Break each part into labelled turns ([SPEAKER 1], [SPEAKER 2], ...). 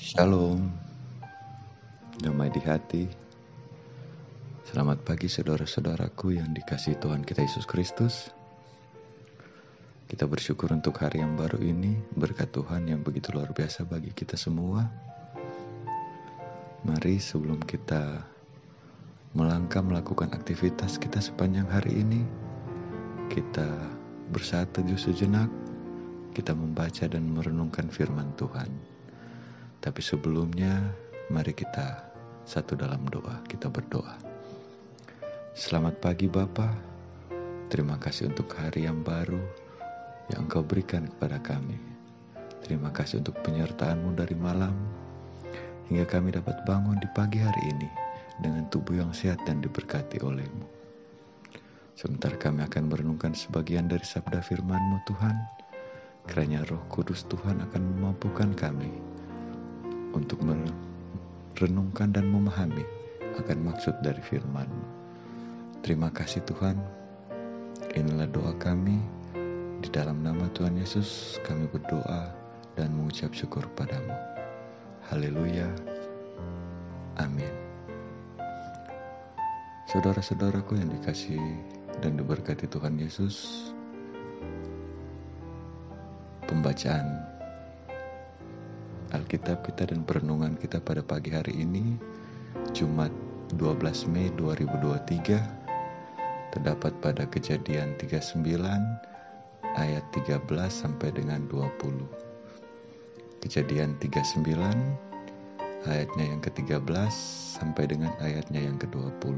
[SPEAKER 1] Shalom, damai di hati. Selamat pagi saudara-saudaraku yang dikasihi Tuhan kita Yesus Kristus. Kita bersyukur untuk hari yang baru ini, berkat Tuhan yang begitu luar biasa bagi kita semua. Mari sebelum kita melangkah melakukan aktivitas kita sepanjang hari ini, kita bersatu sejenak, kita membaca dan merenungkan firman Tuhan. Tapi sebelumnya, mari kita satu dalam doa, kita berdoa. Selamat pagi Bapa, terima kasih untuk hari yang baru yang Engkau berikan kepada kami. Terima kasih untuk penyertaan-Mu dari malam, hingga kami dapat bangun di pagi hari ini dengan tubuh yang sehat dan diberkati oleh-Mu. Sebentar kami akan merenungkan sebagian dari sabda firman-Mu Tuhan, kiranya Roh Kudus Tuhan akan memampukan kami untuk merenungkan dan memahami akan maksud dari firman-Mu. Terima kasih Tuhan. Inilah doa kami. Di dalam nama Tuhan Yesus kami berdoa dan mengucap syukur padamu. Haleluya. Amin. Saudara-saudaraku yang dikasihi dan diberkati Tuhan Yesus, pembacaan Alkitab kita dan perenungan kita pada pagi hari ini, Jumat 12 Mei 2023, terdapat pada Kejadian 39 ayat 13 sampai dengan 20. Kejadian 39 ayatnya yang ke-13 sampai dengan ayatnya yang ke-20.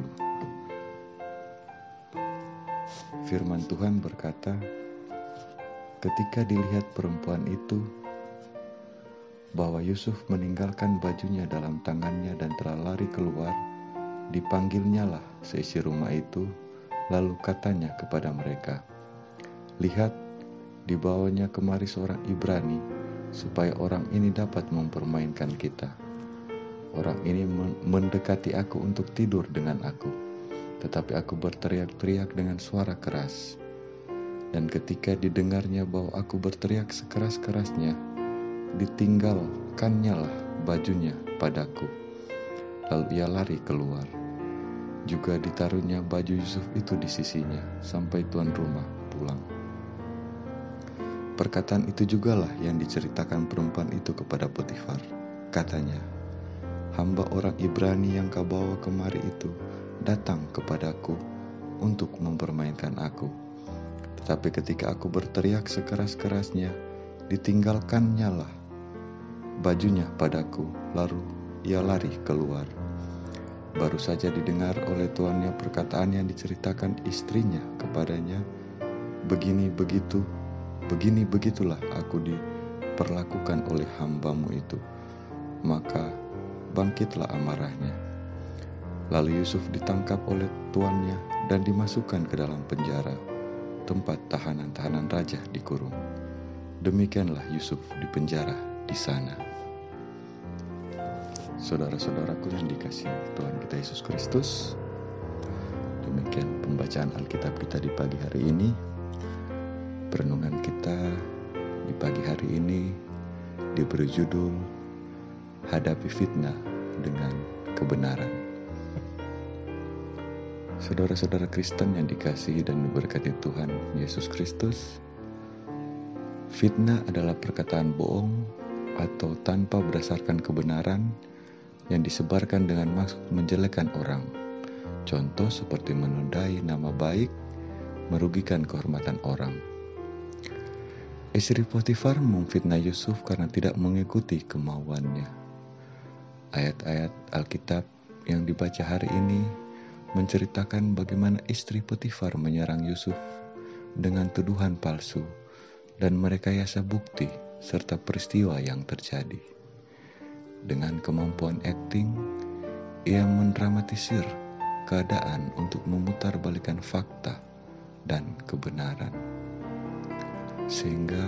[SPEAKER 1] Firman Tuhan berkata, ketika dilihat perempuan itu bahwa Yusuf meninggalkan bajunya dalam tangannya dan telah lari keluar, dipanggilnyalah seisi rumah itu, lalu katanya kepada mereka, lihat, dibawanya kemari seorang Ibrani, supaya orang ini dapat mempermainkan kita. Orang ini mendekati aku untuk tidur dengan aku, tetapi aku berteriak-teriak dengan suara keras. Dan ketika didengarnya bahwa aku berteriak sekeras-kerasnya, ditinggalkannya lah bajunya padaku. Lalu ia lari keluar. Juga ditaruhnya baju Yusuf itu di sisinya sampai tuan rumah pulang. Perkataan itu jugalah yang diceritakan perempuan itu kepada Potifar. Katanya, hamba orang Ibrani yang kau bawa kemari itu datang kepadaku untuk mempermainkan aku. Tetapi ketika aku berteriak sekeras-kerasnya, ditinggalkannya lah bajunya padaku, lalu ia lari keluar. Baru saja didengar oleh tuannya perkataan yang diceritakan istrinya kepadanya, begitulah aku diperlakukan oleh hambamu itu. Maka bangkitlah amarahnya. Lalu Yusuf ditangkap oleh tuannya dan dimasukkan ke dalam penjara, tempat tahanan-tahanan raja dikurung. Demikianlah Yusuf di penjara di sana. Saudara-saudaraku yang dikasihi Tuhan kita Yesus Kristus, demikian pembacaan Alkitab kita di pagi hari ini. Perenungan kita di pagi hari ini diberi judul Hadapi Fitnah dengan Kebenaran. Saudara-saudara Kristen yang dikasihi dan diberkati Tuhan Yesus Kristus, fitnah adalah perkataan bohong atau tanpa berdasarkan kebenaran yang disebarkan dengan maksud menjelekkan orang. Contoh seperti menodai nama baik, merugikan kehormatan orang. Istri Potifar memfitnah Yusuf karena tidak mengikuti kemauannya. Ayat-ayat Alkitab yang dibaca hari ini menceritakan bagaimana istri Potifar menyerang Yusuf dengan tuduhan palsu dan merekayasa bukti serta peristiwa yang terjadi. Dengan kemampuan akting, ia mendramatisir keadaan untuk memutarbalikkan fakta dan kebenaran. Sehingga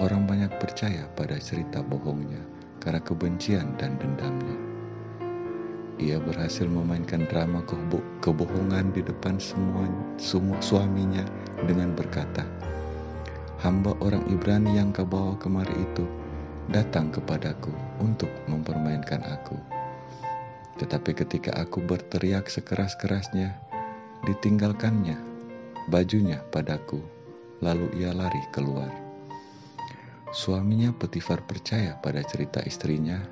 [SPEAKER 1] orang banyak percaya pada cerita bohongnya karena kebencian dan dendamnya. Ia berhasil memainkan drama kebohongan di depan semua suaminya dengan berkata, hamba orang Ibrani yang kau bawa kemari itu datang kepadaku untuk mempermainkan aku. Tetapi ketika aku berteriak sekeras-kerasnya, ditinggalkannya bajunya padaku, lalu ia lari keluar. Suaminya Potifar percaya pada cerita istrinya,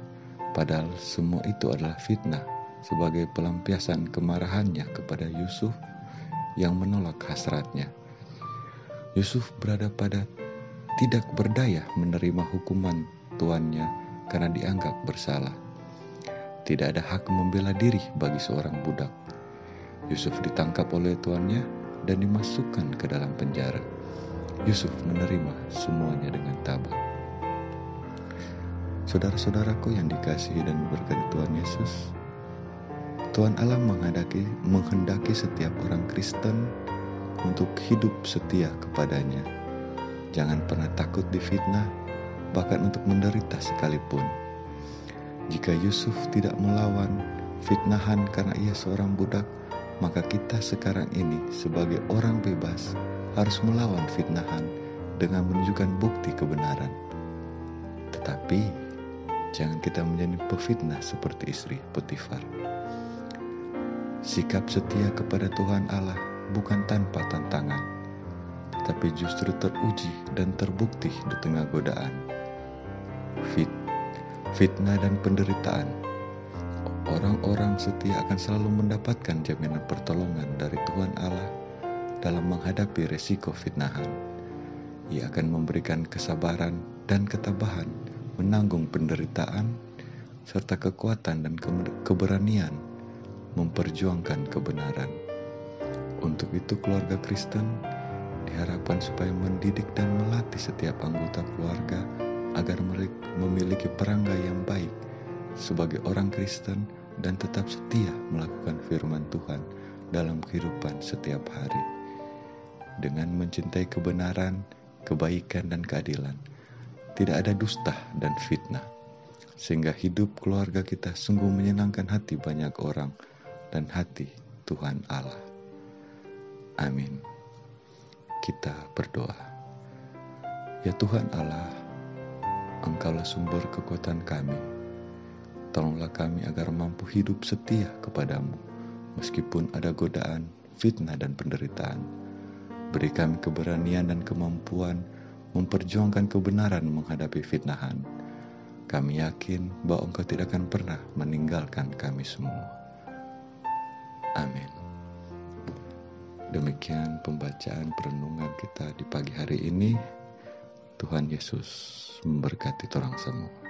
[SPEAKER 1] padahal semua itu adalah fitnah sebagai pelampiasan kemarahannya kepada Yusuf yang menolak hasratnya. Yusuf berada pada tidak berdaya menerima hukuman tuannya karena dianggap bersalah. Tidak ada hak membela diri bagi seorang budak. Yusuf ditangkap oleh tuannya dan dimasukkan ke dalam penjara. Yusuf menerima semuanya dengan tabah. Saudara-saudaraku yang dikasihi dan diberkati Tuhan Yesus, Tuhan Allah menghendaki setiap orang Kristen untuk hidup setia kepadanya. Jangan pernah takut difitnah, bahkan untuk menderita sekalipun. Jika Yusuf tidak melawan fitnahan karena ia seorang budak, maka kita sekarang ini sebagai orang bebas harus melawan fitnahan dengan menunjukkan bukti kebenaran. Tetapi jangan kita menjadi pefitnah seperti istri Potifar. Sikap setia kepada Tuhan Allah bukan tanpa tantangan, tetapi justru teruji dan terbukti di tengah godaan, fitnah dan penderitaan. Orang-orang setia akan selalu mendapatkan jaminan pertolongan dari Tuhan Allah dalam menghadapi resiko fitnahan. Ia akan memberikan kesabaran dan ketabahan menanggung penderitaan, serta kekuatan dan keberanian memperjuangkan kebenaran. Untuk itu keluarga Kristen diharapkan supaya mendidik dan melatih setiap anggota keluarga agar mereka memiliki perangai yang baik sebagai orang Kristen dan tetap setia melakukan firman Tuhan dalam kehidupan setiap hari. Dengan mencintai kebenaran, kebaikan, dan keadilan, tidak ada dusta dan fitnah, sehingga hidup keluarga kita sungguh menyenangkan hati banyak orang dan hati Tuhan Allah. Amin. Kita berdoa. Ya Tuhan Allah, Engkaulah sumber kekuatan kami. Tolonglah kami agar mampu hidup setia kepadamu, meskipun ada godaan, fitnah, dan penderitaan. Beri kami keberanian dan kemampuan memperjuangkan kebenaran menghadapi fitnahan. Kami yakin bahwa Engkau tidak akan pernah meninggalkan kami semua. Amin. Demikian pembacaan perenungan kita di pagi hari ini. Tuhan Yesus memberkati orang semua.